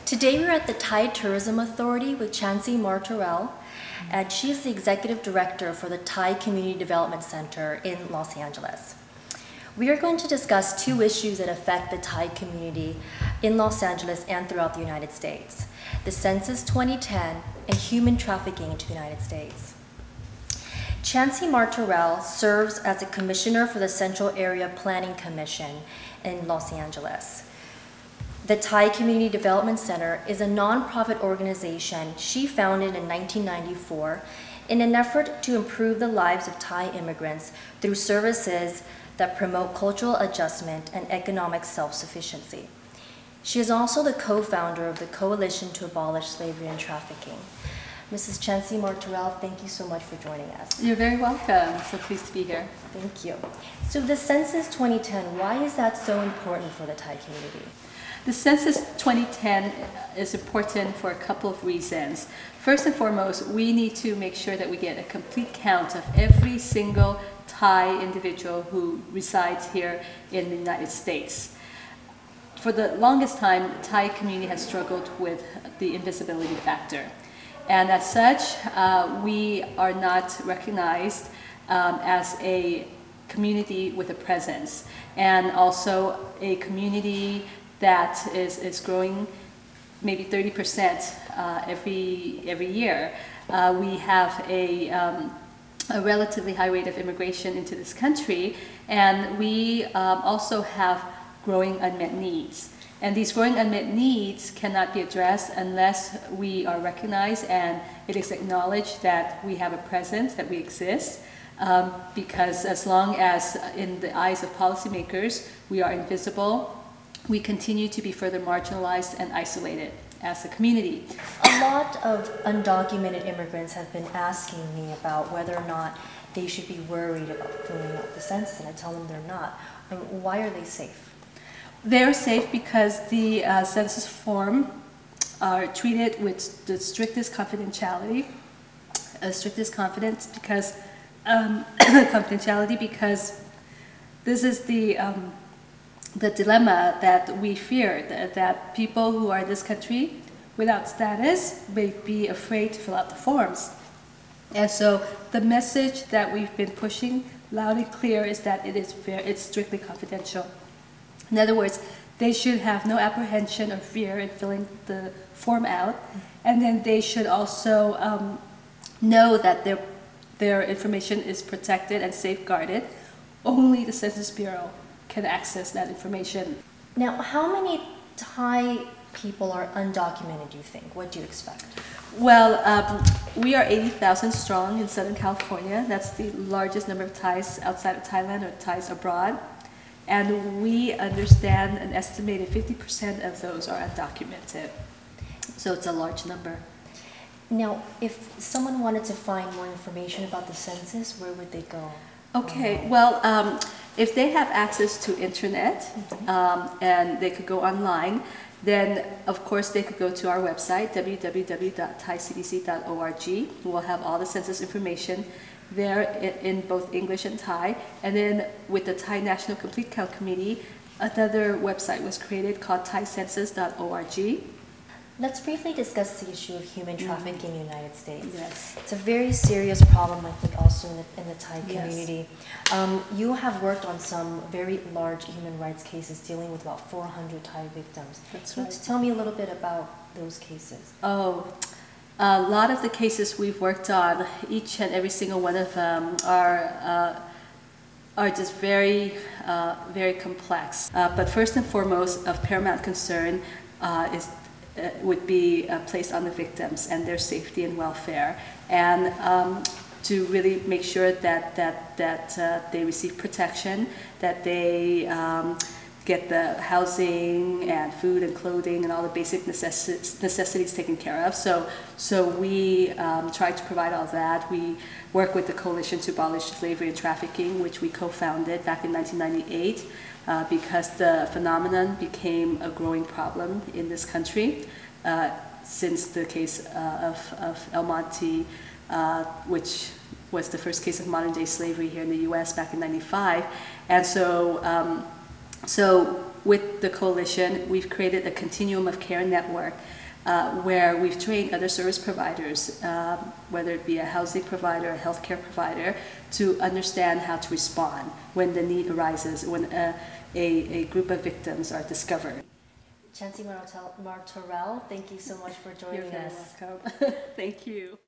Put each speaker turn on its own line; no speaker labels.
Today we're at the Thai Tourism Authority with Chancee Martorell, and she is the Executive Director for the Thai Community Development Center in Los Angeles. We are going to discuss two issues that affect the Thai community in Los Angeles and throughout the United States: the Census 2010 and human trafficking into the United States. Chancee Martorell serves as a commissioner for the Central Area Planning Commission in Los Angeles. The Thai Community Development Center is a nonprofit organization she founded in 1994 in an effort to improve the lives of Thai immigrants through services that promote cultural adjustment and economic self-sufficiency. She is also the co-founder of the Coalition to Abolish Slavery and Trafficking. Mrs. Chancee Martorell, thank you so much for joining us.
You're very welcome. So pleased to be here.
Thank you. So the Census 2010, why is that so important for the Thai community?
The Census 2010 is important for a couple of reasons. First and foremost, we need to make sure that we get a complete count of every single Thai individual who resides here in the United States. For the longest time, the Thai community has struggled with the invisibility factor. And as such, we are not recognized as a community with a presence, and also a community that is growing maybe 30% every year. We have a relatively high rate of immigration into this country, and we also have growing unmet needs. And these growing unmet needs cannot be addressed unless we are recognized and it is acknowledged that we have a presence, that we exist, because as long as in the eyes of policymakers we are invisible, we continue to be further marginalized and isolated as a community.
A lot of undocumented immigrants have been asking me about whether or not they should be worried about filling out the census, and I tell them they're not. Why are they safe?
They're safe because the census form are treated with the strictest confidentiality, confidentiality because this is the dilemma that we fear, that people who are in this country without status may be afraid to fill out the forms. And so the message that we've been pushing loud and clear is that it's strictly confidential. In other words, they should have no apprehension or fear in filling the form out, and then they should also know that their information is protected and safeguarded. Only the Census Bureau can access that information.
Now, how many Thai people are undocumented, do you think? What do you expect?
Well, we are 80,000 strong in Southern California. That's the largest number of Thais outside of Thailand or Thais abroad. And we understand an estimated 50% of those are undocumented. So it's a large number.
Now, if someone wanted to find more information about the census, where would they go?
Okay, well, if they have access to internet and they could go online, then of course they could go to our website, www.thaicdc.org. We'll have all the census information there in both English and Thai. And then with the Thai National Complete Count Committee, another website was created called thaicensus.org.
Let's briefly discuss the issue of human trafficking in the United States.
Yes.
It's a very serious problem, I think, also in the Thai community. Yes. You have worked on some very large human rights cases dealing with about 400 Thai victims.
That's right.
Tell me a little bit about those cases.
Oh, a lot of the cases we've worked on, each and every single one of them are just very, very complex. But first and foremost, of paramount concern would be placed on the victims and their safety and welfare, and to really make sure that they receive protection, that they get the housing and food and clothing and all the basic necessities taken care of. So we try to provide all that. We work with the Coalition to Abolish Slavery and Trafficking, which we co-founded back in 1998 because the phenomenon became a growing problem in this country since the case of El Monte, which was the first case of modern-day slavery here in the U.S. back in '95. And so with the coalition, we've created a continuum of care network where we've trained other service providers, whether it be a housing provider, a healthcare provider, to understand how to respond when the need arises, when a group of victims are discovered.
Chancee Martorell, thank you so much for joining us.
You're very welcome. Thank you.